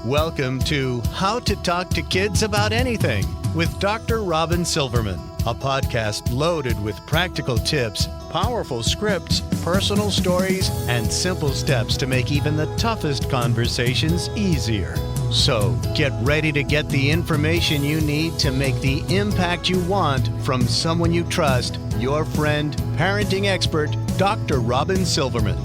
Welcome to How to Talk to Kids About Anything with Dr. Robyn Silverman, a podcast loaded with practical tips, powerful scripts, personal stories, and simple steps to make even the toughest conversations easier. So get ready to get the information you need to make the impact you want from someone you trust, your friend, parenting expert, Dr. Robyn Silverman.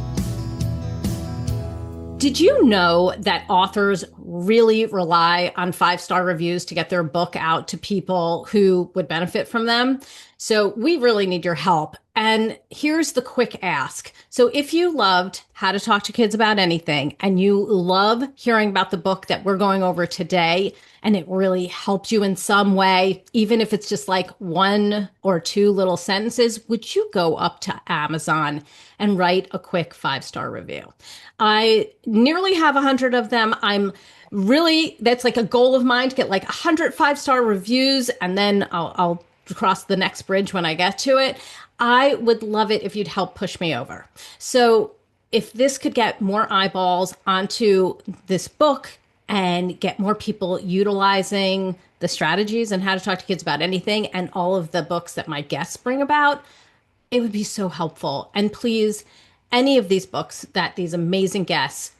Did you know that authors really rely on 5-star reviews to get their book out to people who would benefit from them? So we really need your help. And here's the quick ask. So if you loved How to Talk to Kids About Anything and you love hearing about the book that we're going over today, and it really helped you in some way, even if it's just like 1 or 2 little sentences, would you go up to Amazon and write a quick 5-star review? I nearly have 100 of them. That's like a goal of mine to get like 100 5-star reviews, and then I'll cross the next bridge when I get to it. I would love it if you'd help push me over. So if this could get more eyeballs onto this book and get more people utilizing the strategies and how to talk to kids about anything and all of the books that my guests bring about, it would be so helpful. And please, any of these books that these amazing guests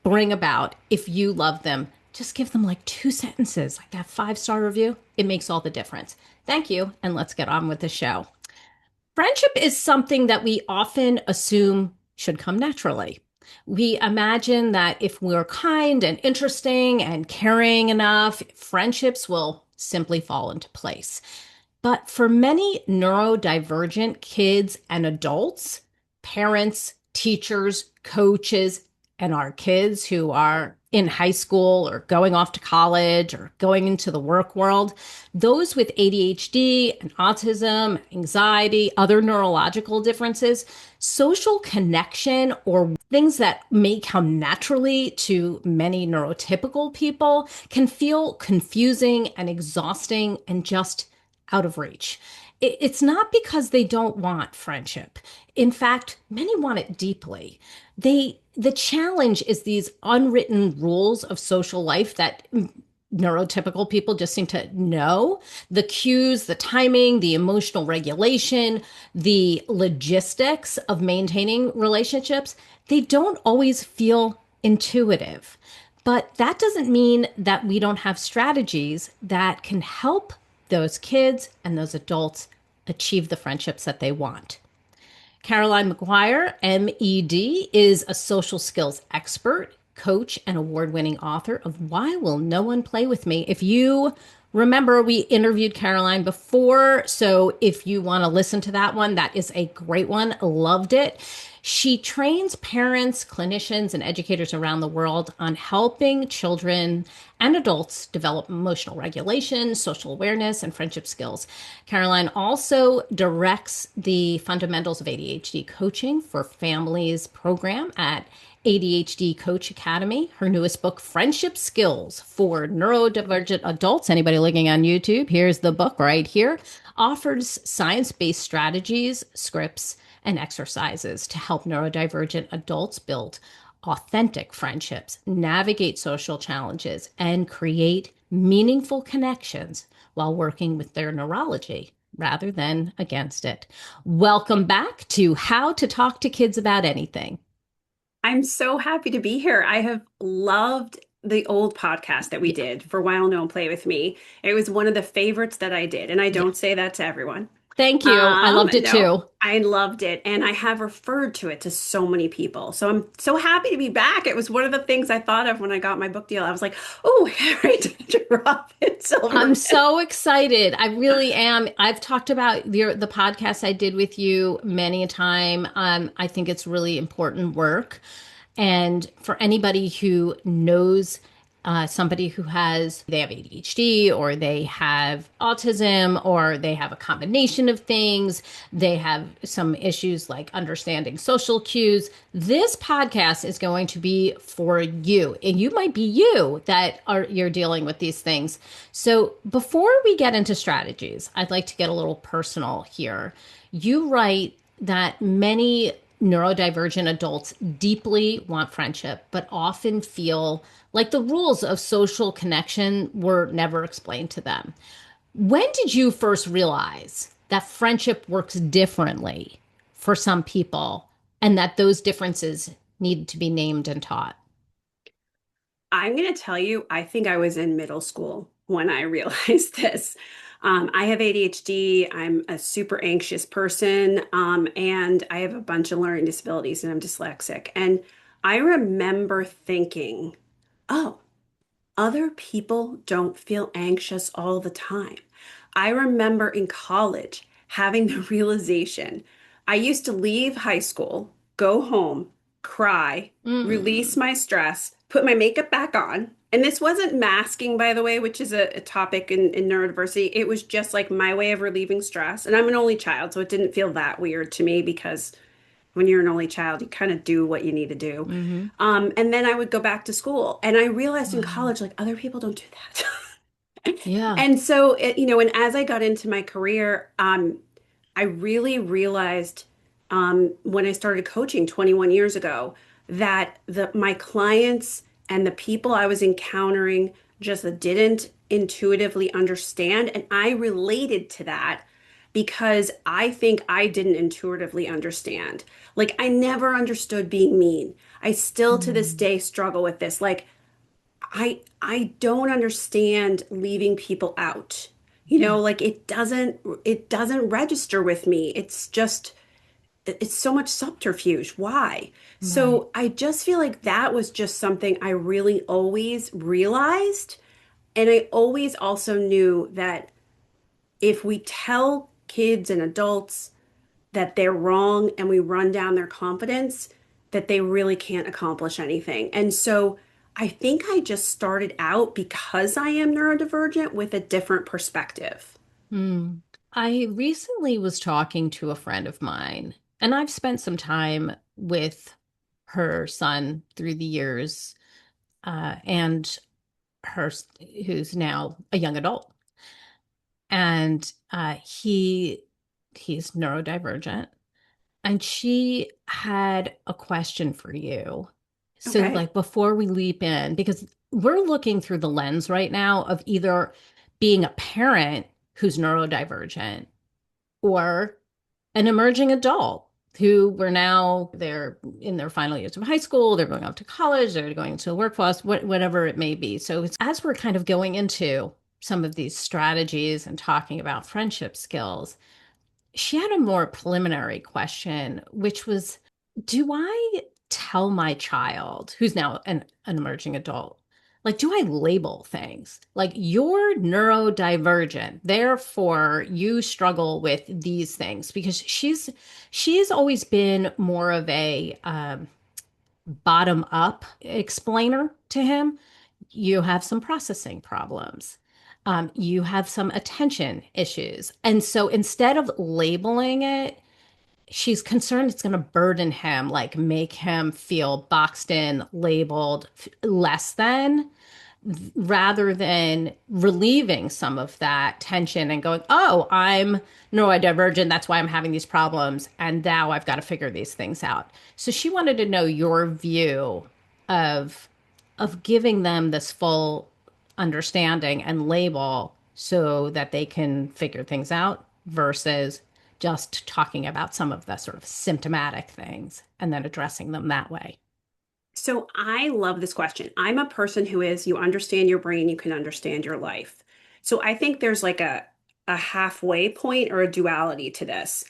bring about, if you love them, just give them like 2 sentences, like that 5-star review. It makes all the difference. Thank you. And let's get on with the show. Friendship is something that we often assume should come naturally. We imagine that if we're kind and interesting and caring enough, friendships will simply fall into place. But for many neurodivergent kids and adults, parents, teachers, coaches, and our kids who are in high school or going off to college or going into the work world, those with ADHD and autism, anxiety, other neurological differences, social connection or things that may come naturally to many neurotypical people can feel confusing and exhausting and just out of reach. It's not because they don't want friendship. In fact, many want it deeply. The challenge is these unwritten rules of social life that neurotypical people just seem to know. The cues, the timing, the emotional regulation, the logistics of maintaining relationships, they don't always feel intuitive. But that doesn't mean that we don't have strategies that can help those kids and those adults achieve the friendships that they want. Caroline Maguire, MED, is a social skills expert, coach, and award-winning author of Why Will No One Play With Me? If you remember, we interviewed Caroline before, so if you want to listen to that one, that is a great one. Loved it. She trains parents, clinicians, and educators around the world on helping children and adults develop emotional regulation, social awareness, and friendship skills. Caroline also directs the Fundamentals of ADHD Coaching for Families program at ADHD Coach Academy. Her newest book, Friendship Skills for Neurodivergent Adults, anybody looking on YouTube, here's the book right here, offers science-based strategies, scripts, and exercises to help neurodivergent adults build authentic friendships, navigate social challenges, and create meaningful connections while working with their neurology rather than against it. Welcome back to How to Talk to Kids About Anything. I'm so happy to be here. I have loved the old podcast that we did for Why Will No One Play With Me. It was one of the favorites that I did, and I don't say that to everyone. Thank you. I loved it too. I loved it. And I have referred to it to so many people. So I'm so happy to be back. It was one of the things I thought of when I got my book deal. I was like, oh, Dr. Robyn Silverman. I'm so excited. I really am. I've talked about the podcast I did with you many a time. I think it's really important work. And for anybody who knows somebody who they have ADHD or they have autism or they have a combination of things, they have some issues like understanding social cues, this podcast is going to be for you. And you might be you're dealing with these things. So before we get into strategies, I'd like to get a little personal here. You write that many neurodivergent adults deeply want friendship, but often feel like the rules of social connection were never explained to them. When did you first realize that friendship works differently for some people and that those differences needed to be named and taught? I'm going to tell you, I think I was in middle school when I realized this. I have ADHD. I'm a super anxious person, and I have a bunch of learning disabilities, and I'm dyslexic. And I remember thinking, oh, other people don't feel anxious all the time. I remember in college having the realization I used to leave high school, go home, cry, release Mm, my stress, put my makeup back on. And this wasn't masking, by the way, which is a topic in neurodiversity. It was just like my way of relieving stress. And I'm an only child, so it didn't feel that weird to me because when you're an only child, you kind of do what you need to do. hmm. And then I would go back to school. And I realized in Wow. college, like other people don't do that. Yeah. And so, and as I got into my career, I really realized when I started coaching 21 years ago that my clients and the people I was encountering just didn't intuitively understand. And I related to that because I think I didn't intuitively understand. Like, I never understood being mean. I still to this Mm, day struggle with this. Like, I don't understand leaving people out. yeah. Like it doesn't register with me. It's so much subterfuge. Why? Right. So I just feel like that was just something I really always realized. And I always also knew that if we tell kids and adults that they're wrong and we run down their confidence, that they really can't accomplish anything. And so I think I just started out because I am neurodivergent with a different perspective. Mm. I recently was talking to a friend of mine, and I've spent some time with her son through the years, and her, who's now a young adult. And he's neurodivergent. And she had a question for you. So, Okay. like, before we leap in, because we're looking through the lens right now of either being a parent who's neurodivergent or an emerging adult who they're in their final years of high school, they're going off to college, they're going into the workforce, whatever it may be. So, as we're kind of going into some of these strategies and talking about friendship skills, she had a more preliminary question, which was, do I tell my child, who's now an emerging adult, like, do I label things? Like, you're neurodivergent, therefore you struggle with these things, because she's always been more of a bottom up explainer to him. You have some processing problems. You have some attention issues. And so instead of labeling it, she's concerned it's going to burden him, like make him feel boxed in, labeled less than, rather than relieving some of that tension and going, oh, I'm neurodivergent. That's why I'm having these problems. And now I've got to figure these things out. So she wanted to know your view of giving them this full understanding and label so that they can figure things out versus just talking about some of the sort of symptomatic things and then addressing them that way. So I love this question. I'm a person who is, you understand your brain, you can understand your life. So I think there's like a halfway point or a duality to this.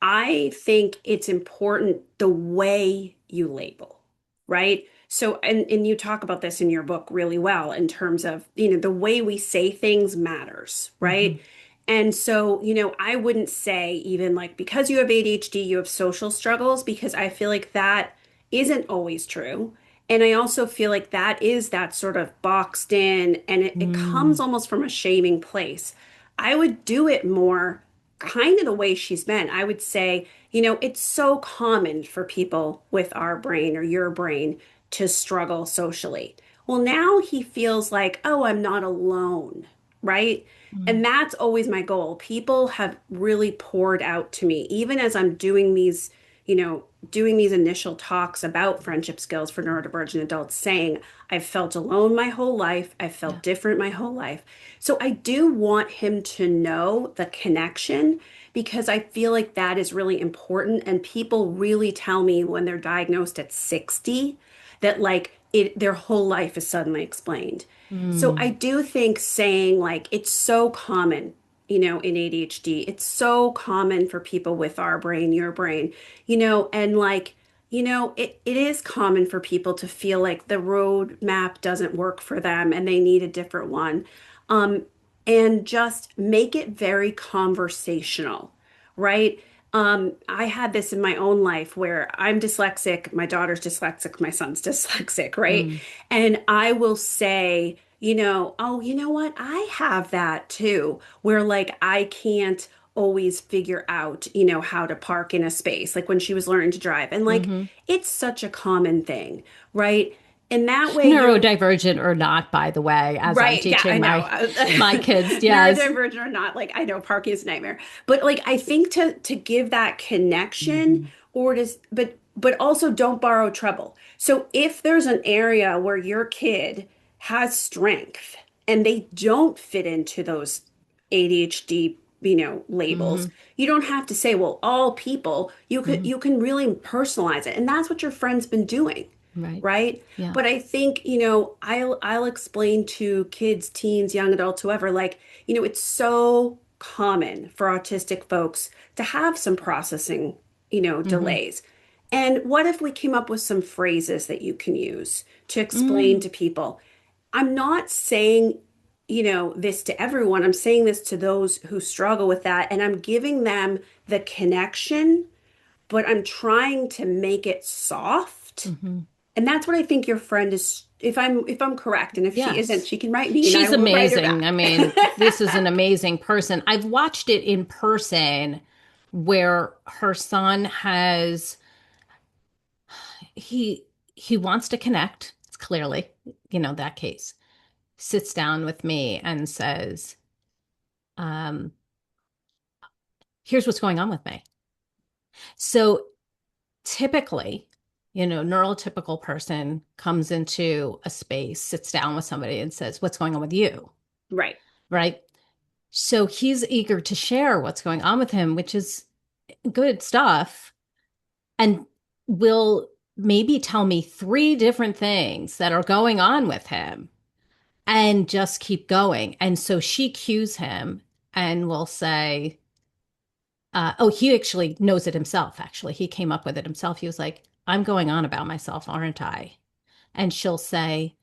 I think it's important the way you label, right? So, and you talk about this in your book really well in terms of, the way we say things matters, Mhm. right? And so, I wouldn't say even like because you have ADHD, you have social struggles, because I feel like that isn't always true. And I also feel like that is that sort of boxed in, and it comes Mm, almost from a shaming place. I would do it more kind of the way she's been. I would say, it's so common for people with our brain or your brain to struggle socially. Well, now he feels like, oh, I'm not alone, right? And mm, that's always my goal. People have really poured out to me, even as I'm doing these, doing these initial talks about friendship skills for neurodivergent adults, saying, I've felt alone my whole life. I've Yeah. felt different my whole life. So I do want him to know the connection because I feel like that is really important. And people really tell me when they're diagnosed at 60 that like their whole life is suddenly explained. So I Mm. do think saying like it's so common, in ADHD, it's so common for people with our brain, your brain, and like, it is common for people to feel like the road map doesn't work for them and they need a different one. Um, and just make it very conversational, right? I had this in my own life where I'm dyslexic, my daughter's dyslexic, my son's dyslexic, right? Mm. And I will say, oh, you know what? I have that too, where like I can't always figure out, how to park in a space, like when she was learning to drive. And like, Hmm. it's such a common thing, right? And that way you're Neurodivergent or not, by the way, as I'm right. Yeah, I teaching know. my kids. Yes. Neurodivergent or not, like I know parking is a nightmare. But like I think to give that connection Hmm. or to but also don't borrow trouble. So if there's an area where your kid has strength and they don't fit into those ADHD, labels, Hmm. you don't have to say, well, all people, Hmm. you can really personalize it. And that's what your friend's been doing, Right. right? Yeah. But I think, I'll explain to kids, teens, young adults, whoever, like, it's so common for autistic folks to have some processing, Hmm. delays. And what if we came up with some phrases that you can use to explain Mm. to people? I'm not saying, this to everyone. I'm saying this to those who struggle with that. And I'm giving them the connection, but I'm trying to make it soft. Hmm. And that's what I think your friend is, if I'm correct. And if she isn't, Yes. she can write me and I She's will write her amazing. I back. mean, this is an amazing person. I've watched it in person where her son has he he wants to connect. It's clearly, that case. Sits down with me and says, um, here's what's going on with me. So typically, neurotypical person comes into a space, sits down with somebody and says, what's going on with you? Right. Right. So he's eager to share what's going on with him, which is good stuff, and will maybe tell me three different things that are going on with him and just keep going. And so she cues him and will say, oh, he actually knows it himself. Actually, he came up with it himself. He was like, I'm going on about myself, aren't I? And she'll say,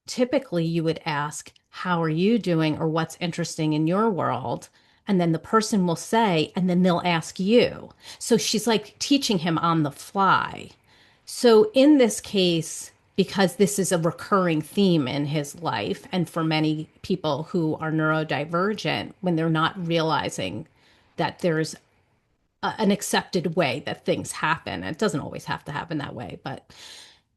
typically you would ask, how are you doing? Or what's interesting in your world? And then the person will say, and then they'll ask you. So she's like teaching him on the fly. So in this case, because this is a recurring theme in his life, and for many people who are neurodivergent, when they're not realizing that there's an accepted way that things happen, it doesn't always have to happen that way, but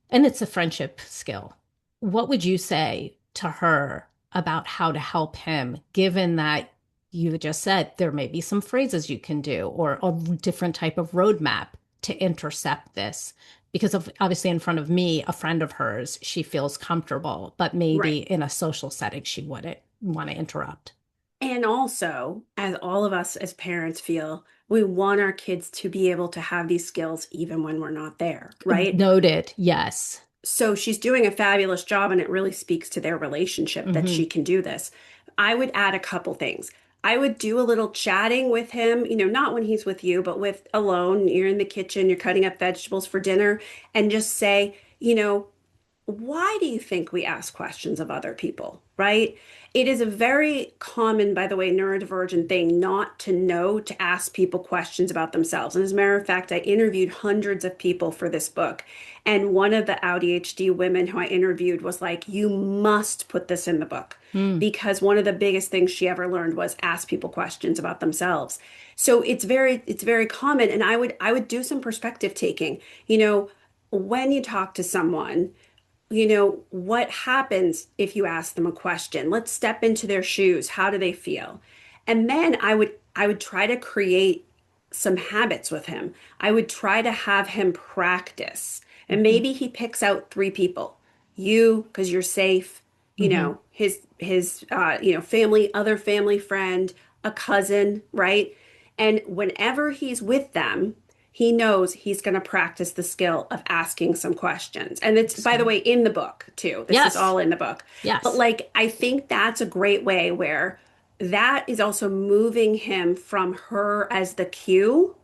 and it's a friendship skill. What would you say to her about how to help him, given that you just said there may be some phrases you can do or a different type of roadmap to intercept this? Because of obviously in front of me, a friend of hers, she feels comfortable, but maybe Right. in a social setting, she wouldn't want to interrupt. And also, as all of us as parents feel, we want our kids to be able to have these skills even when we're not there, right? Noted. Yes. So she's doing a fabulous job, and it really speaks to their relationship that she Hmm. can do this. I would add a couple things. I would do a little chatting with him, not when he's with you, but with alone. You're in the kitchen, you're cutting up vegetables for dinner, and just say, why do you think we ask questions of other people, right? It is a very common, by the way, neurodivergent thing not to know to ask people questions about themselves. And as a matter of fact, I interviewed hundreds of people for this book. And one of the ADHD women who I interviewed was like, you must put this in the book. Mm. Because one of the biggest things she ever learned was ask people questions about themselves. So it's very common. And I would do some perspective taking. When you talk to someone, what happens if you ask them a question? Let's step into their shoes. How do they feel? And then I would try to create some habits with him. I would try to have him practice. And Hmm. maybe he picks out three people. You, because you're safe, Hmm. his family, other family friend, a cousin, right? And whenever he's with them, he knows he's going to practice the skill of asking some questions. And it's, by the Excellent. way, in the book too. This is Yes. all in the book. But Yes. like, I think that's a great way where that is also moving him from her as the cue.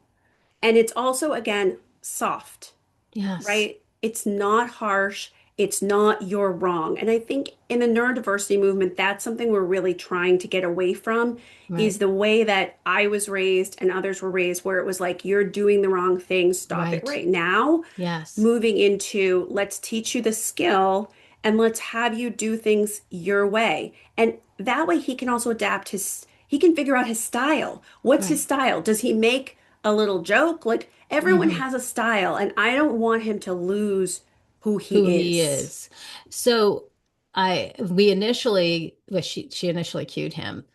And it's also, again, soft, Yes. right? It's not harsh. It's not you're wrong. And I think in the neurodiversity movement, that's something we're really trying to get away from is Right. the way that I was raised and others were raised, where it was like, you're doing the wrong thing. Stop it Right. right now. Yes. Moving into let's teach you the skill and let's have you do things your way. And that way he can also he can figure out his style. What's his Right. style? Does he make a little joke? Like everyone Hmm. has a style, and I don't want him to lose who he Who he is. is. So we initially, well, she initially cued him.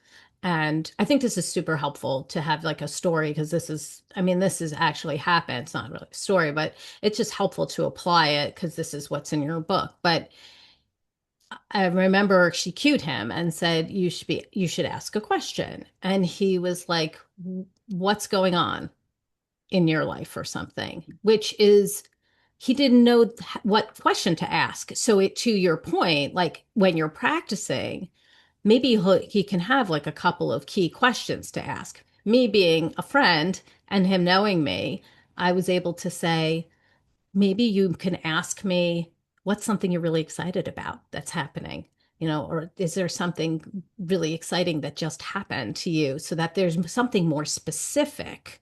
And I think this is super helpful to have like a story because I mean, this has actually happened. It's not really a story, but it's just helpful to apply it because this is what's in your book. But I remember she cued him and said, you should ask a question. And he was like, what's going on in your life or something, which is he didn't know what question to ask. So to your point, like when you're practicing, maybe he can have like a couple of key questions to ask. Me being a friend and him knowing me, I was able to say, maybe you can ask me what's something you're really excited about that's happening, or is there something really exciting that just happened to you so that there's something more specific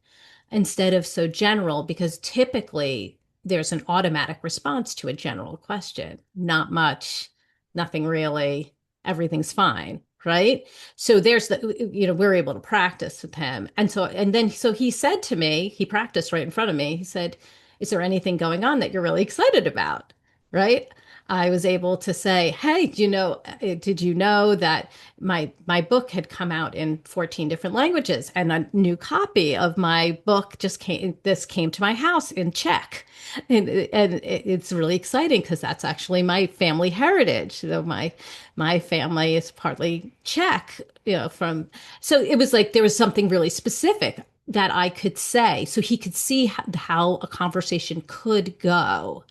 instead of so general, because typically there's an automatic response to a general question. Not much, nothing really, everything's fine. Right. So we're able to practice with him. So he said to me, he practiced right in front of me. He said, is there anything going on that you're really excited about? Right. I was able to say, hey, did you know that my book had come out in 14 different languages and a new copy of my book this came to my house in Czech. And it's really exciting because that's actually my family heritage. So my family is partly Czech, so it was like there was something really specific that I could say so he could see how a conversation could go.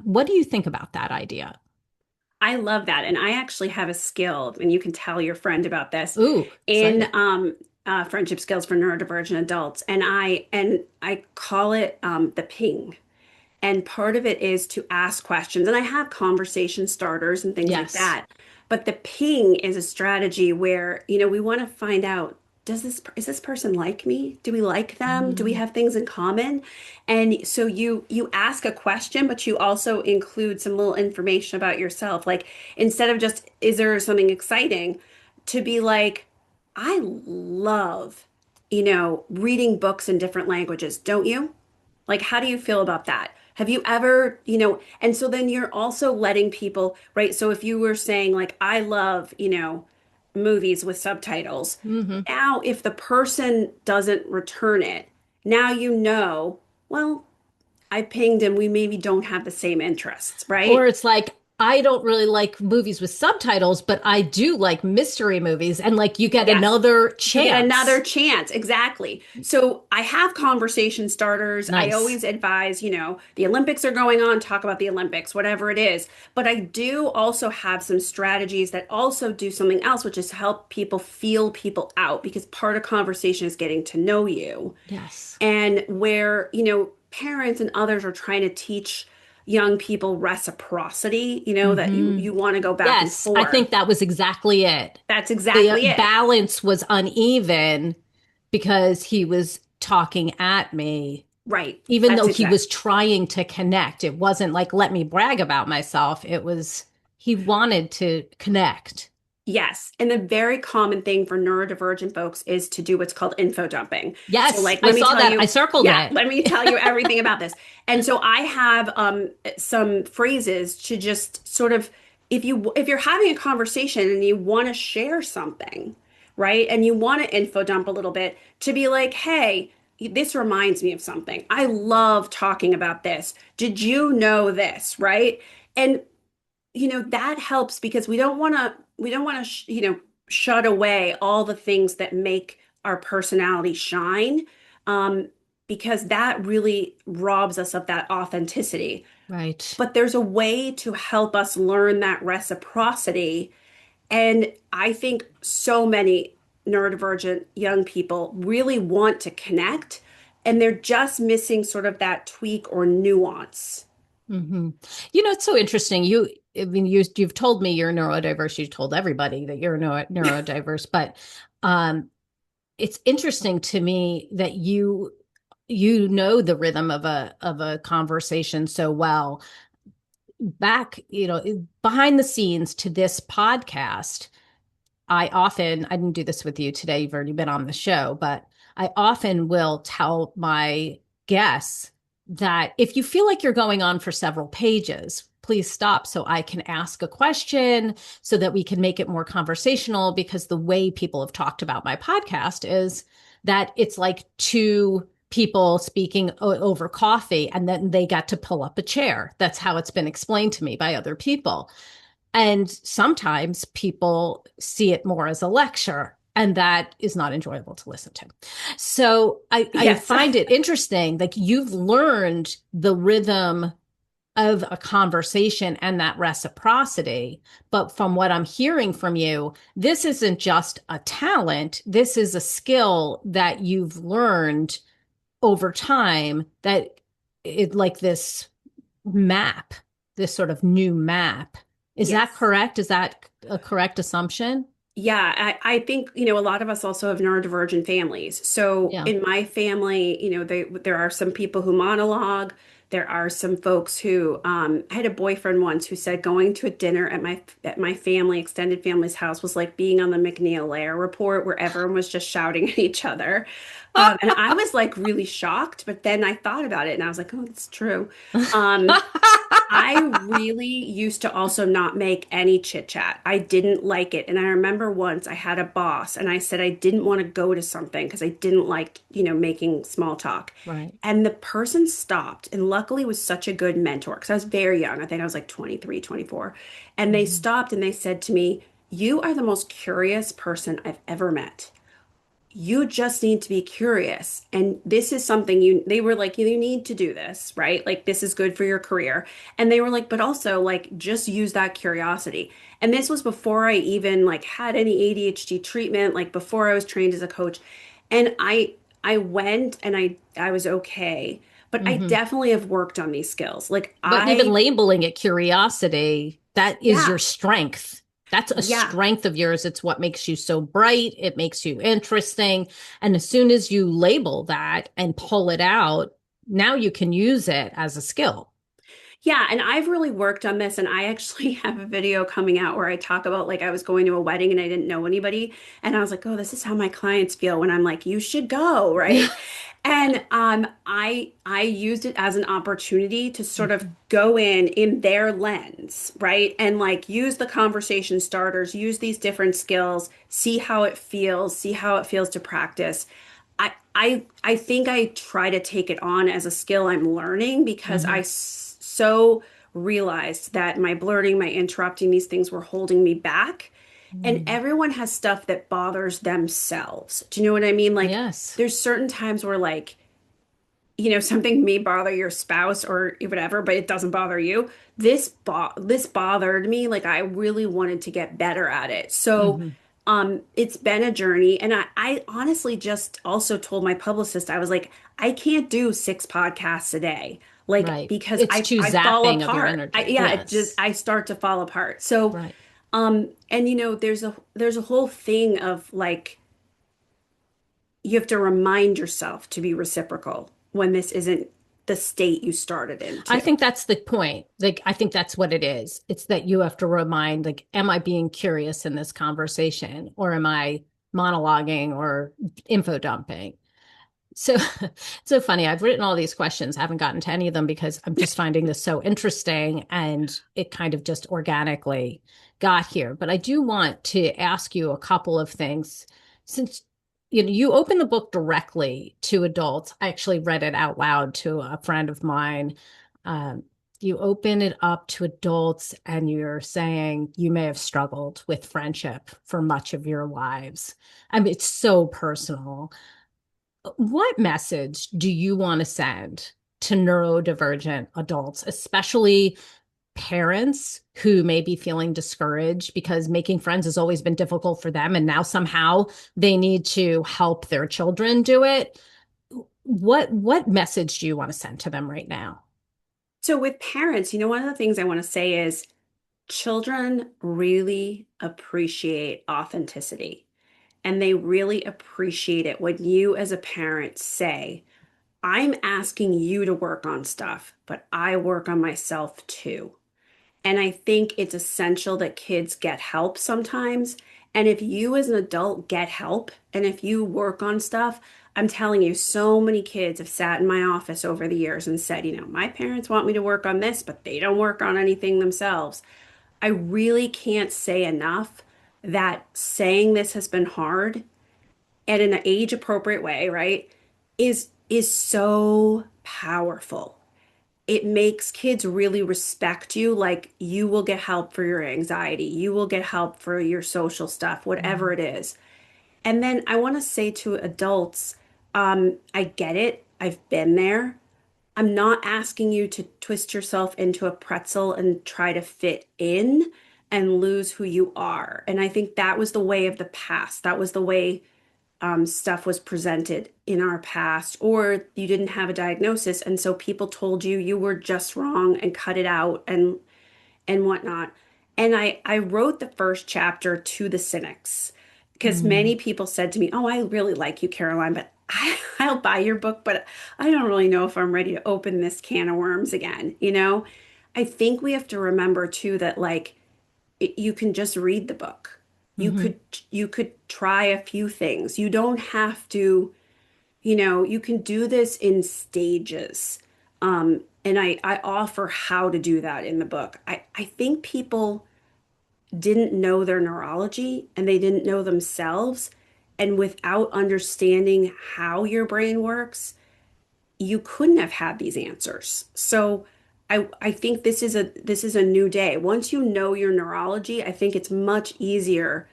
What do you think about that idea? I love that. And I actually have a skill, and you can tell your friend about this Ooh, in excited. friendship skills for neurodivergent adults. And I call it the ping. And part of it is to ask questions. And I have conversation starters and things like Yes. that. But the ping is a strategy where, we want to find out, is this person like me? Do we like them? Do we Mm, have things in common? And so you ask a question, but you also include some little information about yourself. Like instead of just, is there something exciting? To be like, I love, reading books in different languages, don't you? Like, how do you feel about that? Have you ever, and so then you're also letting people, right? So if you were saying, like, I love, movies with subtitles, hmm now if the person doesn't return it, now well, I pinged and we maybe don't have the same interests, Or right? it's like, I don't really like movies with subtitles, but I do like mystery movies. And like, you get Yes. another You get another chance. chance. Exactly. So I have conversation starters. I Nice. always advise, the Olympics are going on, talk about the Olympics, whatever it is. But I do also have some strategies that also do something else, which is help people feel people out because part of conversation is getting to know you. Yes. And where, parents and others are trying to teach young people reciprocity, that you Hmm. you want to go back and Yes. I forth. think that was exactly it. That's The exactly it. balance was uneven because he was talking at me, Right. even That's though he exact. was trying to connect. It wasn't like, let me brag about myself. It was, he wanted to connect. Yes. And the very common thing for neurodivergent folks is to do what's called info dumping. So, Yes, like, I let me saw tell that. I you, circled yeah, it. let me tell you everything about this. And so I have some phrases to just sort of, if you're having a conversation and you want to share something, right? And you want to info dump a little bit to be like, hey, this reminds me of something. I love talking about this. Did you know this, right? And that helps because we don't want to shut away all the things that make our personality shine, um, because that really robs us of that authenticity. Right. But there's a way to help us learn that reciprocity. And I think so many neurodivergent young people really want to connect, and they're just missing sort of that tweak or nuance. hmm it's so interesting. I mean, you've told me you're neurodiverse. You've told everybody that you're neurodiverse, but it's interesting to me that you know the rhythm of a conversation so well. Back, behind the scenes to this podcast, I didn't do this with you today, you've already been on the show, but I often will tell my guests that if you feel like you're going on for several pages, please stop so I can ask a question so that we can make it more conversational. Because the way people have talked about my podcast is that it's like two people speaking over coffee and then they got to pull up a chair. That's how it's been explained to me by other people. And sometimes people see it more as a lecture, and that is not enjoyable to listen to. So I Yes. find it interesting, like you've learned the rhythm of a conversation and that reciprocity. But from what I'm hearing from you, this isn't just a talent. This is a skill that you've learned over time, that it like this map, this sort of new map. Is that Yes. correct? Is that a correct assumption? Yeah, I think, a lot of us also have neurodivergent families. So Yeah. in my family, there are some people who monologue. There are some folks who, I had a boyfriend once who said going to a dinner at my family, extended family's house was like being on the McNeil Lehrer report where everyone was just shouting at each other. And I was like really shocked, but then I thought about it and I was like, oh, that's true. Um, I really used to also not make any chit chat. I didn't like it. And I remember once I had a boss and I said I didn't want to go to something because I didn't like, making small talk. Right. And the person stopped and luckily was such a good mentor because I was very young. I think I was like 23, 24. And they Mhm. stopped and they said to me, "You are the most curious person I've ever met. You just need to be curious. And this is something they were like, you need to do this, right? Like, this is good for your career." And they were like, but also, like, just use that curiosity. And this was before I even like had any ADHD treatment, like before I was trained as a coach. And I went and I was okay. But I Mhm. definitely have worked on these skills. Like, But even labeling it curiosity, that is yeah, your strength. That's a yeah. strength of yours. It's what makes you so bright. It makes you interesting. And as soon as you label that and pull it out, now you can use it as a skill. Yeah, and I've really worked on this, and I actually have a video coming out where I talk about like I was going to a wedding and I didn't know anybody, and I was like, "Oh, this is how my clients feel when I'm like, you should go," right? And I used it as an opportunity to sort of go in their lens, right? And like use the conversation starters, use these different skills, see how it feels to practice. I think I try to take it on as a skill I'm learning because Mhm. so realized that my blurting, my interrupting, these things were holding me back. And Mhm. everyone has stuff that bothers themselves. Do you know what I mean? Like Yes. there's certain times where like, something may bother your spouse or whatever, but it doesn't bother you. This bothered me. Like I really wanted to get better at it. So Mhm. it's been a journey. And I honestly just also told my publicist, I was like, I can't do 6 podcasts a day. Like Right. because It's too I fall zapping of your apart. energy. Yeah, Yes. I start to fall apart. So Right. and there's a whole thing of like you have to remind yourself to be reciprocal when this isn't the state you started in I too. think that's the point. Like, I think that's what it is. It's that you have to remind, like, am I being curious in this conversation or am I monologuing or info dumping? So it's so funny. I've written all these questions, haven't gotten to any of them because I'm just finding this so interesting and it kind of just organically got here. But I do want to ask you a couple of things since you open the book directly to adults. I actually read it out loud to a friend of mine. Um, you open it up to adults and you're saying you may have struggled with friendship for much of your lives. I mean, it's so personal. What message do you want to send to neurodivergent adults, especially parents who may be feeling discouraged because making friends has always been difficult for them and now somehow they need to help their children do it? What message do you want to send to them right now? So with parents, one of the things I want to say is children really appreciate authenticity, and they really appreciate it when you as a parent say, I'm asking you to work on stuff, but I work on myself too. And I think it's essential that kids get help sometimes. And if you as an adult get help and if you work on stuff, I'm telling you, so many kids have sat in my office over the years and said, my parents want me to work on this, but they don't work on anything themselves. I really can't say enough that saying this has been hard and in an age appropriate way, right, is so powerful. It makes kids really respect you. Like, you will get help for your anxiety, you will get help for your social stuff, whatever it is. And then I want to say to adults, I get it, I've been there. I'm not asking you to twist yourself into a pretzel and try to fit in and lose who you are. And I think that was the way of the past. That was the way stuff was presented in our past, or you didn't have a diagnosis, and so people told you you were just wrong and cut it out and whatnot. And I wrote the first chapter to the cynics because Mm. many people said to me, "Oh, I really like you, Caroline, but I'll buy your book, but I don't really know if I'm ready to open this can of worms again." I think we have to remember too that like you can just read the book. You Mhm. could you could try a few things. You don't have to, you can do this in stages. And I offer how to do that in the book. I think people didn't know their neurology and they didn't know themselves. And without understanding how your brain works, you couldn't have had these answers. So I think this is a new day. Once you know your neurology, I think it's much easier.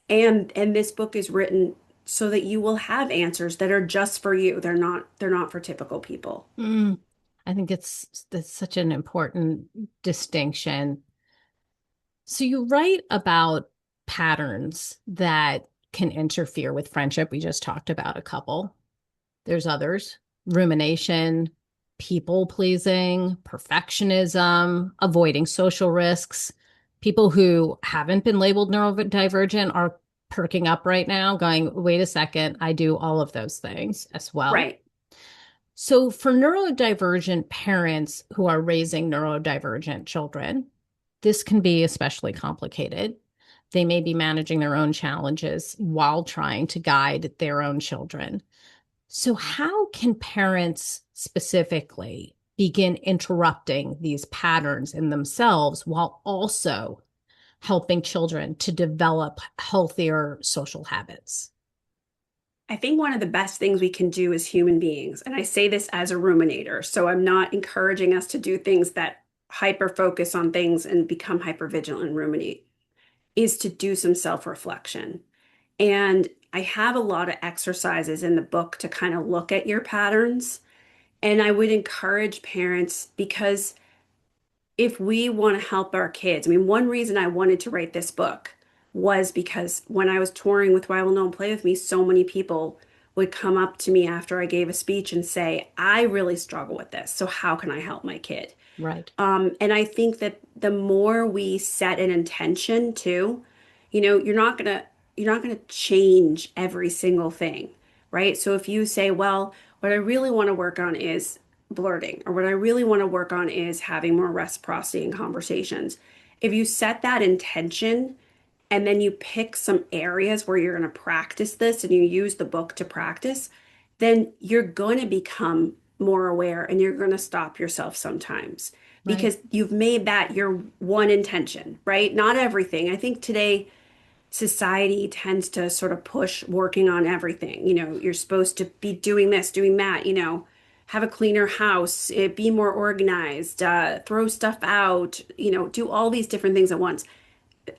And this book is written so that you will have answers that are just for you. They're not for typical people. Mm. I think that's such an important distinction. So you write about patterns that can interfere with friendship. We just talked about a couple. There's others: rumination, people pleasing, perfectionism, avoiding social risks. People who haven't been labeled neurodivergent are perking up right now, going, wait a second, I do all of those things as well. Right. So, for neurodivergent parents who are raising neurodivergent children, this can be especially complicated. They may be managing their own challenges while trying to guide their own children. So, how can parents specifically begin interrupting these patterns in themselves while also helping children to develop healthier social habits? I think one of the best things we can do as human beings, and I say this as a ruminator, so I'm not encouraging us to do things that hyper focus on things and become hyper vigilant and ruminate, is to do some self-reflection. And I have a lot of exercises in the book to kind of look at your patterns. And I would encourage parents because if we want to help our kids, I mean, one reason I wanted to write this book was because when I was touring with Why Will No One Play With Me, so many people would come up to me after I gave a speech and say, I really struggle with this. So how can I help my kid? Right. And I think that the more we set an intention too, you're not gonna change every single thing, right? So if you say, well, what I really want to work on is blurting, or what I really want to work on is having more reciprocity in conversations. If you set that intention and then you pick some areas where you're going to practice this and you use the book to practice, then you're going to become more aware and you're going to stop yourself sometimes Right. because you've made that your one intention, right? Not everything. I think today society tends to sort of push working on everything. You're supposed to be doing this, doing that, have a cleaner house, be more organized, throw stuff out, do all these different things at once.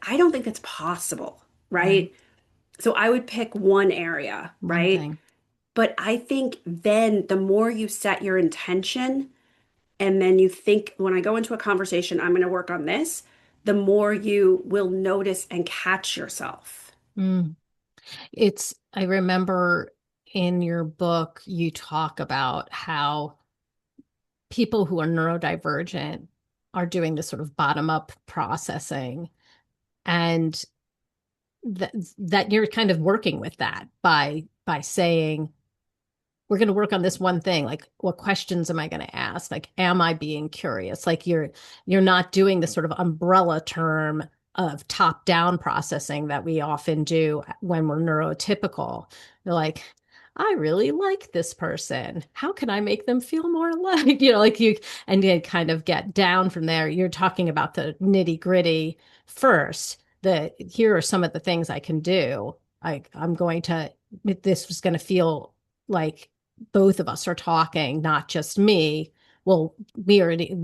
I don't think that's possible, Right. right? So I would pick one area, One right? thing. But I think then the more you set your intention and then you think, when I go into a conversation, I'm going to work on this, the more you will notice and catch yourself. Mm. I remember in your book, you talk about how people who are neurodivergent are doing this sort of bottom up processing, and that you're kind of working with that by saying, we're going to work on this one thing. Like, what questions am I going to ask? Like, am I being curious? Like, you're not doing the sort of umbrella term of top down processing that we often do when we're neurotypical. You're like, I really like this person. How can I make them feel more like, like you, and you kind of get down from there. You're talking about the nitty gritty first. Here are some of the things I can do. This was going to feel like both of us are talking, not just me. Well, we already,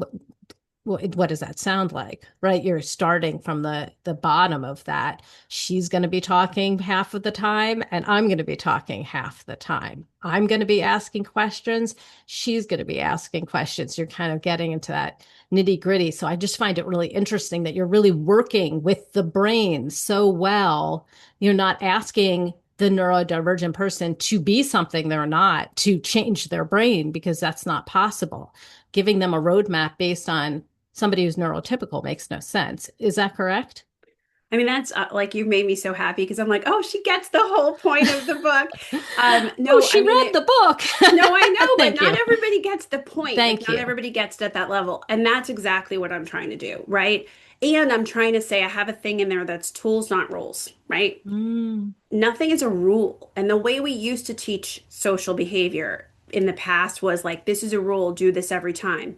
what does that sound like? Right? You're starting from the bottom of that. She's going to be talking half of the time, and I'm going to be talking half the time. I'm going to be asking questions. She's going to be asking questions. You're kind of getting into that nitty gritty. So I just find it really interesting that you're really working with the brain so well. You're not asking the neurodivergent person to be something they're not, to change their brain, because that's not possible. Giving them a roadmap based on somebody who's neurotypical makes no sense. Is that correct? I mean, that's like you've made me so happy because I'm like, oh, she gets the whole point of the book. Oh, No, I she mean read it. the book. No, I know, but Thank not you. everybody gets the point. Like, Thank not you. everybody gets it at that level. And that's exactly what I'm trying to do, right? And I'm trying to say I have a thing in there that's tools, not rules, right? Mm, Nothing is a rule. And the way we used to teach social behavior in the past was like, this is a rule, do this every time.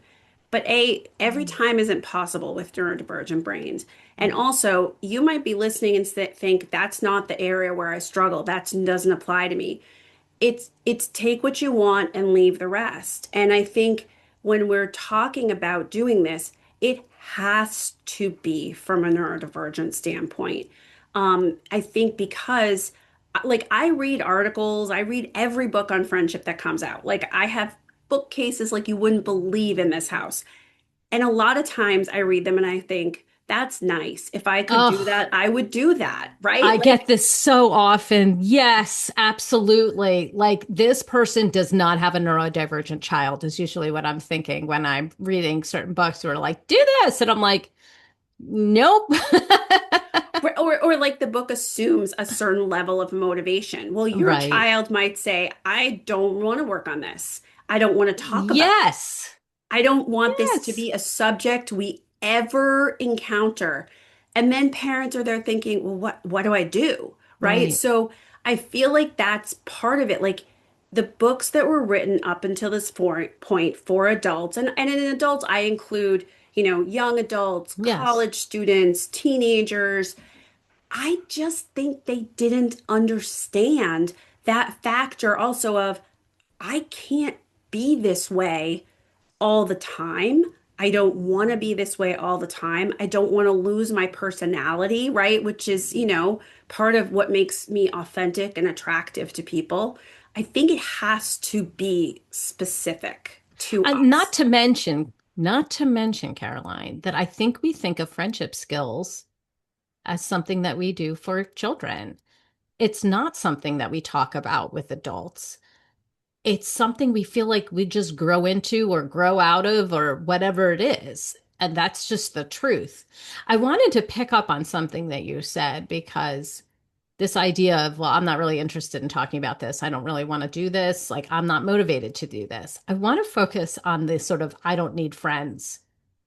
But every time isn't possible with neurodivergent brains. And right. also, you might be listening and think that's not the area where I struggle. That doesn't apply to me. It's take what you want and leave the rest. And I think when we're talking about doing this, it has to be from a neurodivergent standpoint. I think because like I read articles, I read every book on friendship that comes out. Like I have bookcases like you wouldn't believe in this house. And a lot of times I read them and I think, that's nice. If I could do Oh, that, I would do that, right? I Like, get this so often. Yes, absolutely. Like, this person does not have a neurodivergent child, is usually what I'm thinking when I'm reading certain books who are like, do this. And I'm like, nope. or like the book assumes a certain level of motivation. Well, your Right. child might say, I don't want to work on this. I don't want to talk about it. Yes. I don't want this to Yes. be a subject we ever encounter. And then parents are there thinking, well, what do I do? Right? Right. So I feel like that's part of it. Like the books that were written up until this point for adults, and in adults, I include, young adults, Yes. college students, teenagers. I just think they didn't understand that factor also of I can't be this way all the time. I don't want to be this way all the time. I don't want to lose my personality, right? Which is, part of what makes me authentic and attractive to people. I think it has to be specific to Not us. to mention, not to mention, Caroline, that I think we think of friendship skills as something that we do for children. It's not something that we talk about with adults. It's something we feel like we just grow into or grow out of or whatever it is. And that's just the truth. I wanted to pick up on something that you said, because this idea of, well, I'm not really interested in talking about this. I don't really want to do this. Like, I'm not motivated to do this. I want to focus on this sort of I don't need friends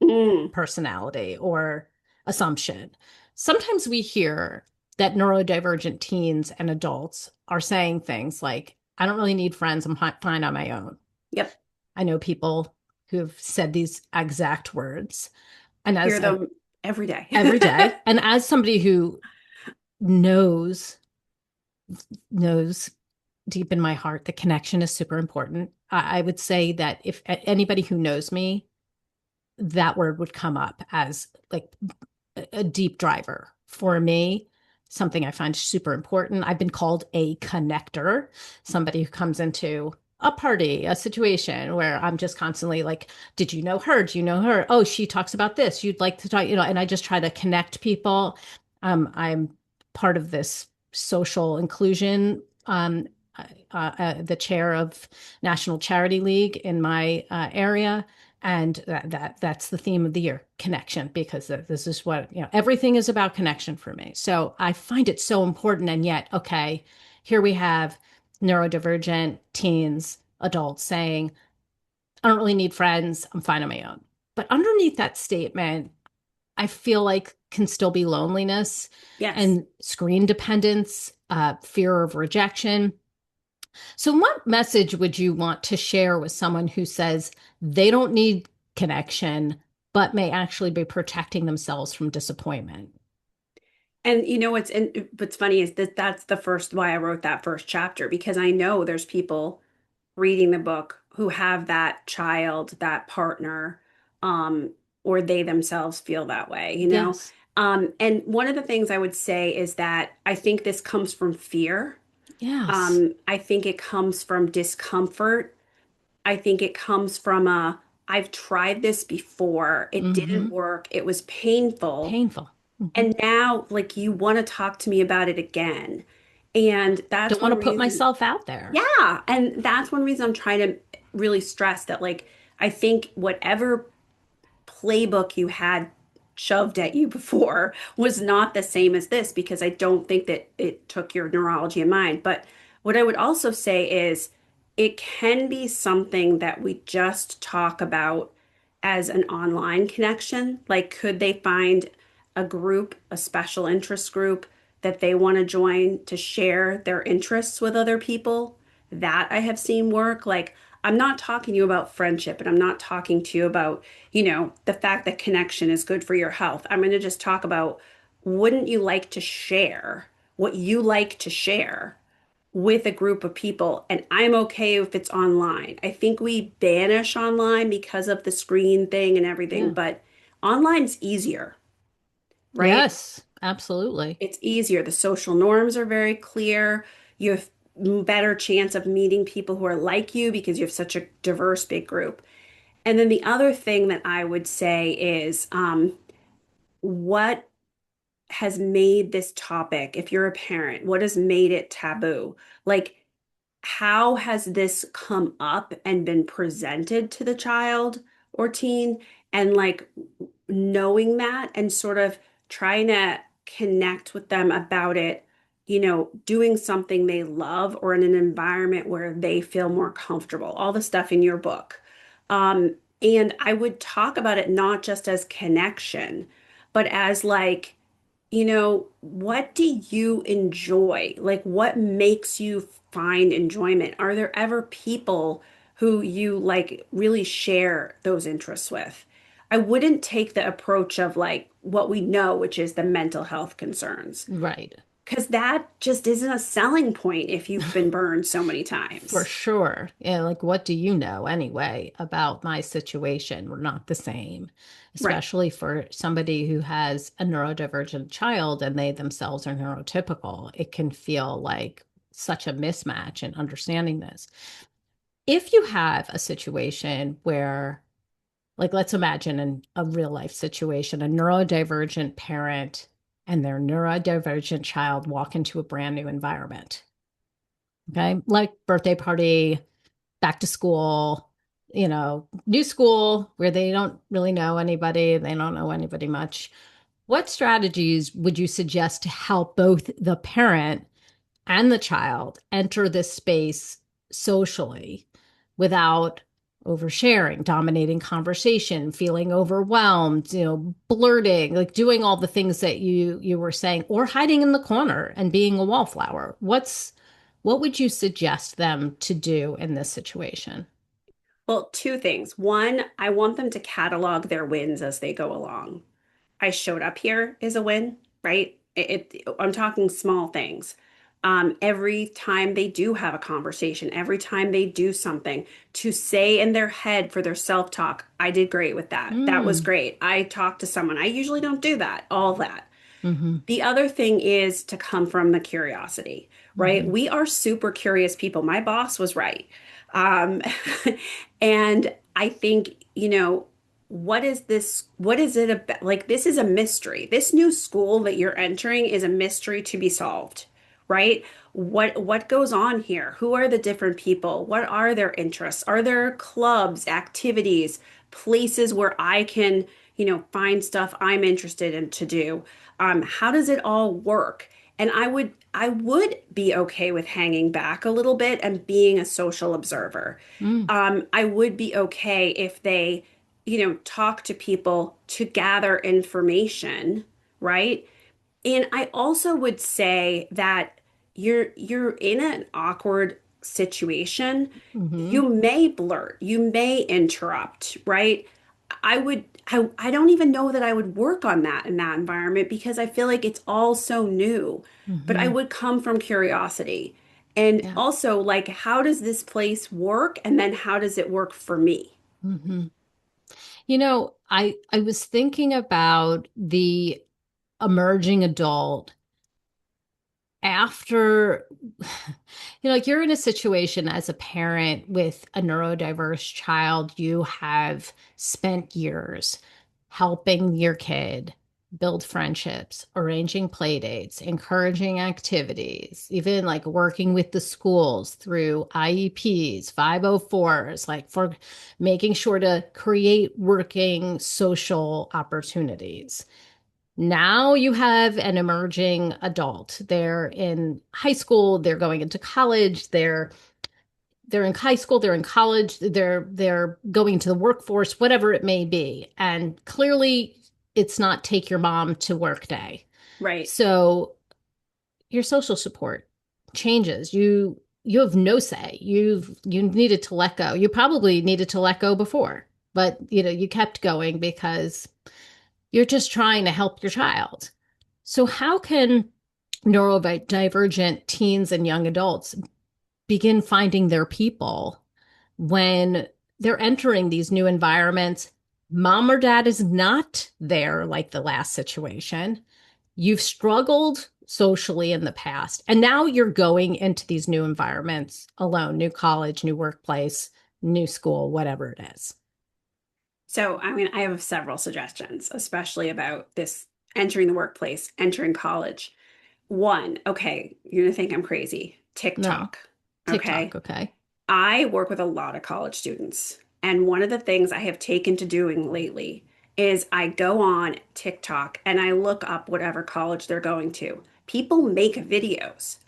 Mm, personality or assumption. Sometimes we hear that neurodivergent teens and adults are saying things like, I don't really need friends. I'm fine on my own. yep. I know people who've said these exact words. And Hear as them every day. every day, and as somebody who knows knows deep in my heart that connection is super important. I would say that if anybody who knows me, that word would come up as like a deep driver for me, something I find super important. I've been called a connector, somebody who comes into a party, a situation where I'm just constantly like, did you know her? Do you know her? Oh, she talks about this. You'd like to talk, and I just try to connect people. I'm part of this social inclusion, the chair of National Charity League in my area, and that's the theme of the year, connection, because this is what, everything is about connection for me. So I find it so important. And yet, okay, here we have neurodivergent teens, adults saying, I don't really need friends, I'm fine on my own. But underneath that statement, I feel like can still be loneliness Yes. and screen dependence, fear of rejection. So, what message would you want to share with someone who says they don't need connection, but may actually be protecting themselves from disappointment? And what's funny is that that's the first why I wrote that first chapter, because I know there's people reading the book who have that child, that partner, um, or they themselves feel that way, you know? Yes. And one of the things I would say is that I think this comes from fear. Yes. I think it comes from discomfort. I think it comes from I've tried this before. It didn't Hmm. work. It was painful. Painful. Hmm. And now, like, you want to talk to me about it again. And Don't that's want one to put reason. myself out there. Yeah. And that's one reason I'm trying to really stress that, like, I think whatever playbook you had shoved at you before was not the same as this, because I don't think that it took your neurology in mind. But what I would also say is it can be something that we just talk about as an online connection. Like, could they find a group, a special interest group that they want to join to share their interests with other people? That I have seen work. Like, I'm not talking to you about friendship, and I'm not talking to you about, the fact that connection is good for your health. I'm going to just talk about, wouldn't you like to share what you like to share with a group of people? And I'm okay if it's online. I think we banish online because of the screen thing and everything, Yeah. but online's easier, right? Yes, absolutely. It's easier. The social norms are very clear. You have better chance of meeting people who are like you because you have such a diverse big group. And then the other thing that I would say is what has made this topic, if you're a parent, what has made it taboo? Like, how has this come up and been presented to the child or teen? And like knowing that and sort of trying to connect with them about it, doing something they love or in an environment where they feel more comfortable, all the stuff in your book. And I would talk about it not just as connection, but as like, what do you enjoy? Like, what makes you find enjoyment? Are there ever people who you like really share those interests with? I wouldn't take the approach of like what we know, which is the mental health concerns, Right. because that just isn't a selling point if you've been burned so many For times. sure. Yeah, like what do you know anyway about my situation? We're not the same, Right. especially for somebody who has a neurodivergent child and they themselves are neurotypical. It can feel like such a mismatch in understanding this. If you have a situation where, like, let's imagine a real life situation, a neurodivergent parent and their neurodivergent child walk into a brand new environment. Okay. Like birthday party, back to school, new school where they don't really know anybody, they don't know anybody much. What strategies would you suggest to help both the parent and the child enter this space socially without oversharing, dominating conversation, feeling overwhelmed, blurting, like doing all the things that you were saying, or hiding in the corner and being a wallflower? What would you suggest them to do in this situation? Well, two things. One, I want them to catalog their wins as they go along. I showed up here is a win, right? I'm talking small things. Every time they do have a conversation, every time they do something, to say in their head for their self-talk, I did great with that. That was Mm. great. I talked to someone. I usually don't do that, all that. Mm-hmm. The other thing is to come from the curiosity, right? Mm-hmm. We are super curious people. My boss was right. Um, and I think, what is this? What is it about? Like, this is a mystery. This new school that you're entering is a mystery to be solved, right? What goes on here? Who are the different people? What are their interests? Are there clubs, activities, places where I can, find stuff I'm interested in to do? How does it all work? And I would be okay with hanging back a little bit and being a social observer. Mm. I would be okay if they, talk to people to gather information, right? And I also would say that you're in an awkward situation. Mm-hmm. You may blurt, you may interrupt, right? I don't even know that I would work on that in that environment because I feel like it's all so new. But I Mm-hmm. would come from curiosity. And Yeah. also, like, how does this place work? And then how does it work for me? Mm-hmm. I was thinking about the emerging adult after, like you're in a situation as a parent with a neurodiverse child, you have spent years helping your kid build friendships, arranging play dates, encouraging activities, even like working with the schools through IEPs, 504s, like for making sure to create working social opportunities. Now you have an emerging adult. They're in high school, they're going into college, they're in high school, they're in college, they're going to the workforce, whatever it may be. And clearly it's not take your mom to work day. Right. So your social support changes. You have no say. You needed to let go. You probably needed to let go before, but you kept going because you're just trying to help your child. So, how can neurodivergent teens and young adults begin finding their people when they're entering these new environments? Mom or dad is not there, like the last situation. You've struggled socially in the past, and now you're going into these new environments alone, new college, new workplace, new school, whatever it is. So, I mean, I have several suggestions, especially about this entering the workplace, entering college. One, okay, you're gonna think I'm crazy. No, TikTok. TikTok, Okay. okay. I work with a lot of college students, and one of the things I have taken to doing lately is I go on TikTok and I look up whatever college they're going to. People make videos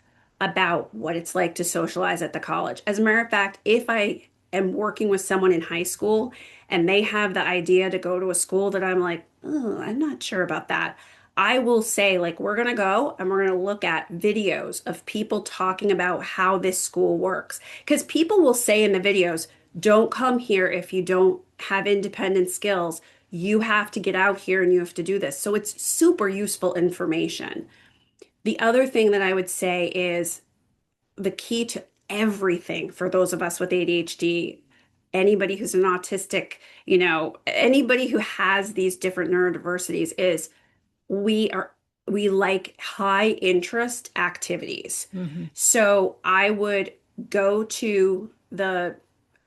about what it's like to socialize at the college. As a matter of fact, if I am working with someone in high school and they have the idea to go to a school that I'm like, oh, I'm not sure about that. I will say, like, we're going to go and we're going to look at videos of people talking about how this school works. Because people will say in the videos, don't come here if you don't have independent skills. You have to get out here and you have to do this. So it's super useful information. The other thing that I would say is the key to everything for those of us with ADHD, anybody who's an autistic, anybody who has these different neurodiversities is we are we like high interest activities. Hmm. So I would go to the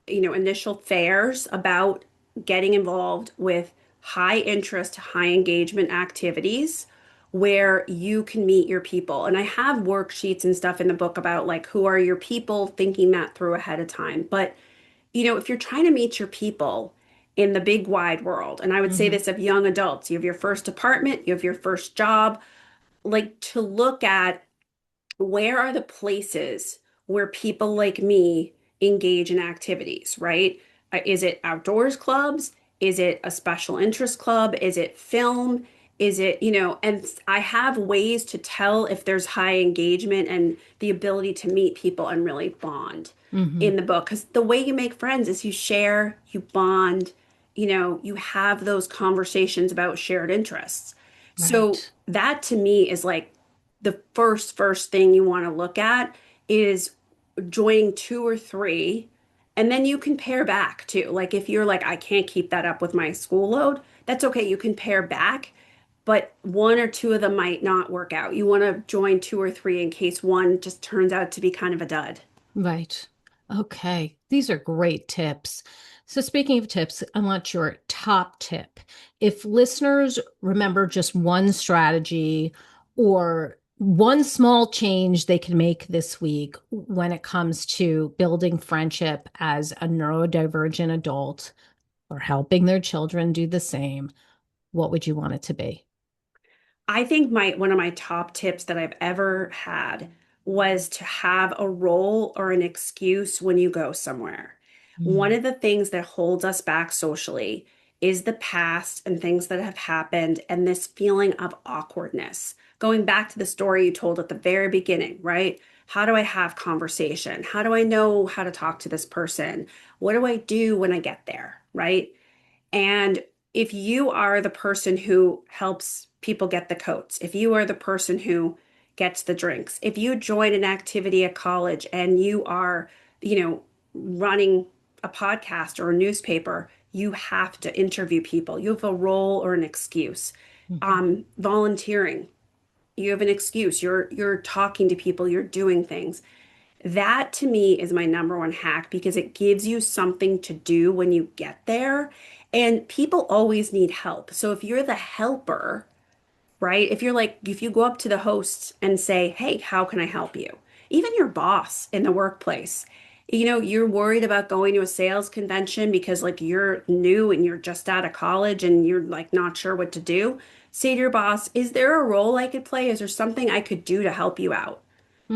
initial fairs about getting involved with high interest, high engagement activities where you can meet your people. And I have worksheets and stuff in the book about like who are your people, thinking that through ahead of time. But if you're trying to meet your people in the big wide world, and I would say Hmm. this of young adults, you have your first apartment, you have your first job, like to look at where are the places where people like me engage in activities, right? Is it outdoors clubs? Is it a special interest club? Is it film? Is it, and I have ways to tell if there's high engagement and the ability to meet people and really bond Hmm. in the book. Because the way you make friends is you share, you bond, you have those conversations about shared interests. So Right. that to me is like the first thing you want to look at is joining two or three, and then you can pare back too. Like if you're like, I can't keep that up with my school load, that's okay. You can pare back, but one or two of them might not work out. You want to join two or three in case one just turns out to be kind of a dud. Right. Okay. These are great tips. So, speaking of tips, I want your top tip. If listeners remember just one strategy or one small change they can make this week when it comes to building friendship as a neurodivergent adult or helping their children do the same, what would you want it to be? I think my one of my top tips that I've ever had was to have a role or an excuse when you go somewhere. One Mm, of the things that holds us back socially is the past and things that have happened and this feeling of awkwardness. Going back to the story you told at the very beginning, right? How do I have conversation? How do I know how to talk to this person? What do I do when I get there, right? And if you are the person who helps people get the coats, if you are the person who gets the drinks, if you join an activity at college and you are, running a podcast or a newspaper, you have to interview people. You have a role or an excuse. mhm. Volunteering, you have an excuse. You're talking to people, you're doing things. That to me is my number one hack because it gives you something to do when you get there. And people always need help. So if you're the helper, right? If you go up to the host and say, "Hey, how can I help you?" Even your boss in the workplace, you're worried about going to a sales convention because like you're new and you're just out of college and you're like not sure what to do. Say to your boss, "Is there a role I could play? Is there something I could do to help you out?"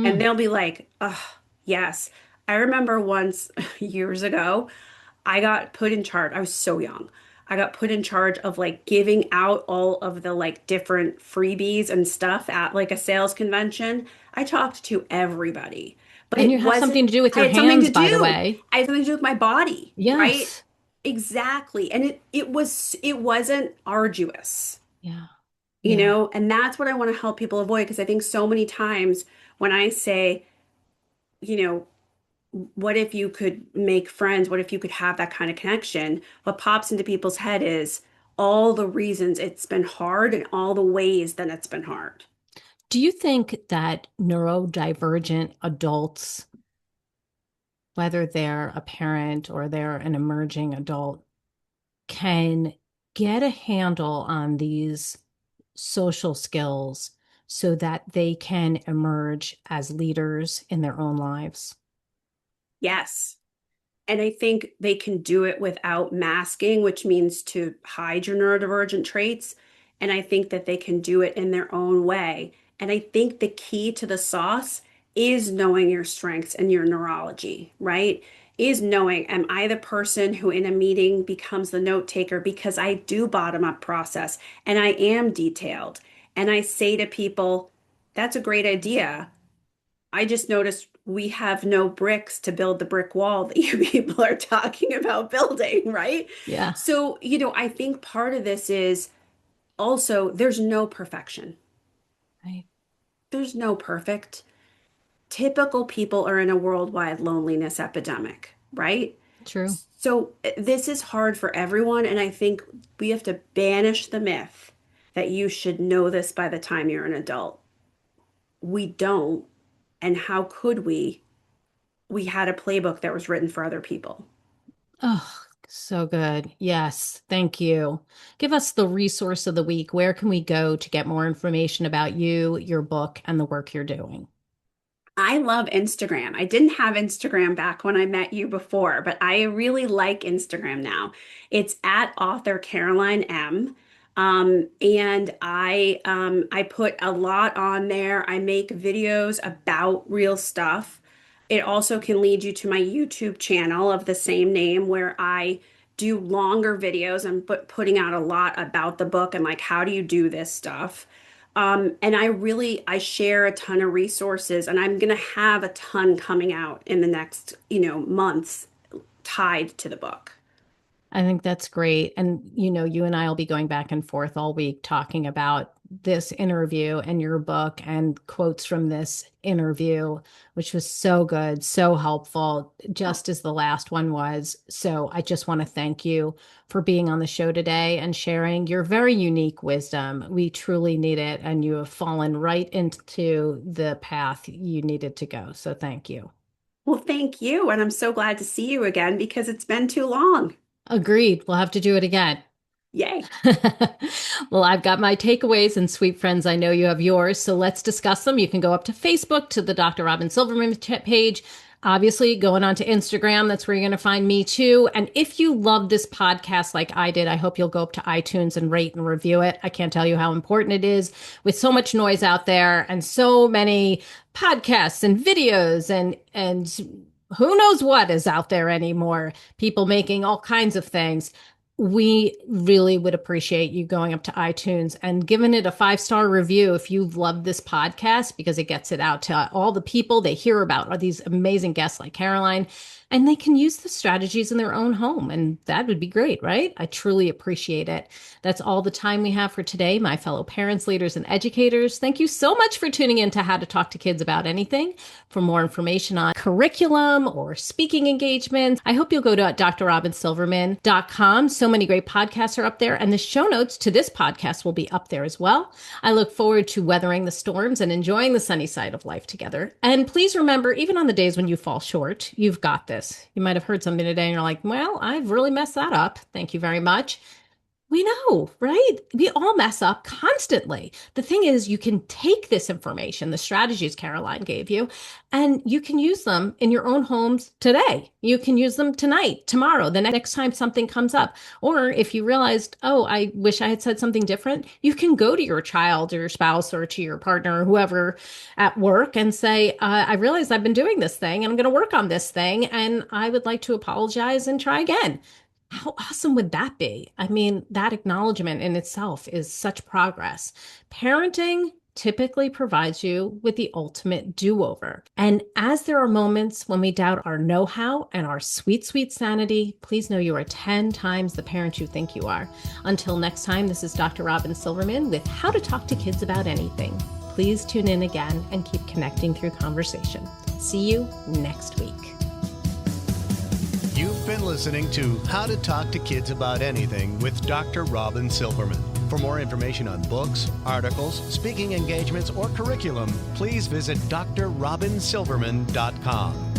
And Mm. they'll be like, oh, yes. I remember once years ago, I got put in charge. I was so young. I got put in charge of like giving out all of the like different freebies and stuff at like a sales convention. I talked to everybody, but And it you have wasn't, something to do with I your had something to hands, by the do. way. I had something to do with my body, right? Yes. Exactly. And it wasn't arduous, Yeah. Yeah. and that's what I want to help people avoid because I think so many times when I say, you know, what if you could make friends? What if you could have that kind of connection? What pops into people's head is all the reasons it's been hard and all the ways that it's been hard. Do you think that neurodivergent adults, whether they're a parent or they're an emerging adult, can get a handle on these social skills so that they can emerge as leaders in their own lives? Yes. And I think they can do it without masking, which means to hide your neurodivergent traits. And I think that they can do it in their own way. And I think the key to the sauce is knowing your strengths and your neurology, right? Is knowing, am I the person who in a meeting becomes the note taker because I do bottom up process and I am detailed. And I say to people, that's a great idea. I just noticed we have no bricks to build the brick wall that you people are talking about building, right? Yeah. So, I think part of this is also there's no perfection. Right. There's no perfect. Typical people are in a worldwide loneliness epidemic, right? True. So, this is hard for everyone. And I think we have to banish the myth that you should know this by the time you're an adult. We don't. And how could we? We had a playbook that was written for other people. Oh, so good. Yes. Thank you. Give us the resource of the week. Where can we go to get more information about you, your book, and the work you're doing? I love Instagram. I didn't have Instagram back when I met you before, but I really like Instagram now. It's at author Caroline M. And I put a lot on there. I make videos about real stuff. It also can lead you to my YouTube channel of the same name where I do longer videos. I'm putting out a lot about the book and like how do you do this stuff. And I share a ton of resources, and I'm gonna have a ton coming out in the next, months tied to the book. I think that's great. And, you and I will be going back and forth all week talking about this interview and your book and quotes from this interview, which was so good, so helpful, just as the last one was. So I just want to thank you for being on the show today and sharing your very unique wisdom. We truly need it, and you have fallen right into the path you needed to go. So thank you. Well, thank you. And I'm so glad to see you again because it's been too long. Agreed. We'll have to do it again. Yay. Well, I've got my takeaways, and sweet friends, I know you have yours. So let's discuss them. You can go up to Facebook to the Dr. Robyn Silverman page. Obviously, going on to Instagram, that's where you're going to find me too. And if you love this podcast like I did, I hope you'll go up to iTunes and rate and review it. I can't tell you how important it is with so much noise out there and so many podcasts and videos and who knows what is out there anymore. People making all kinds of things. We really would appreciate you going up to iTunes and giving it a 5-star review if you've loved this podcast, because it gets it out to all the people they hear about are these amazing guests like Caroline, and they can use the strategies in their own home. And that would be great, right? I truly appreciate it. That's all the time we have for today, my fellow parents, leaders, and educators. Thank you so much for tuning in to How to Talk to Kids About Anything. For more information on curriculum or speaking engagements, I hope you'll go to drrobynsilverman.com. So many great podcasts are up there, and the show notes to this podcast will be up there as well. I look forward to weathering the storms and enjoying the sunny side of life together. And please remember, even on the days when you fall short, you've got this. You might have heard something today and you're like, well, I've really messed that up. Thank you very much. We know, right? We all mess up constantly. The thing is, you can take this information, the strategies Caroline gave you, and you can use them in your own homes today. You can use them tonight, tomorrow, the next time something comes up. Or if you realized, oh, I wish I had said something different, you can go to your child or your spouse or to your partner or whoever at work and say, I realized I've been doing this thing and I'm going to work on this thing, and I would like to apologize and try again. How awesome would that be? I mean, that acknowledgement in itself is such progress. Parenting typically provides you with the ultimate do-over. And as there are moments when we doubt our know-how and our sweet, sweet sanity, please know you are 10 times the parent you think you are. Until next time, this is Dr. Robyn Silverman with How to Talk to Kids About Anything. Please tune in again and keep connecting through conversation. See you next week. You've been listening to How to Talk to Kids About Anything with Dr. Robyn Silverman. For more information on books, articles, speaking engagements, or curriculum, please visit drrobynsilverman.com.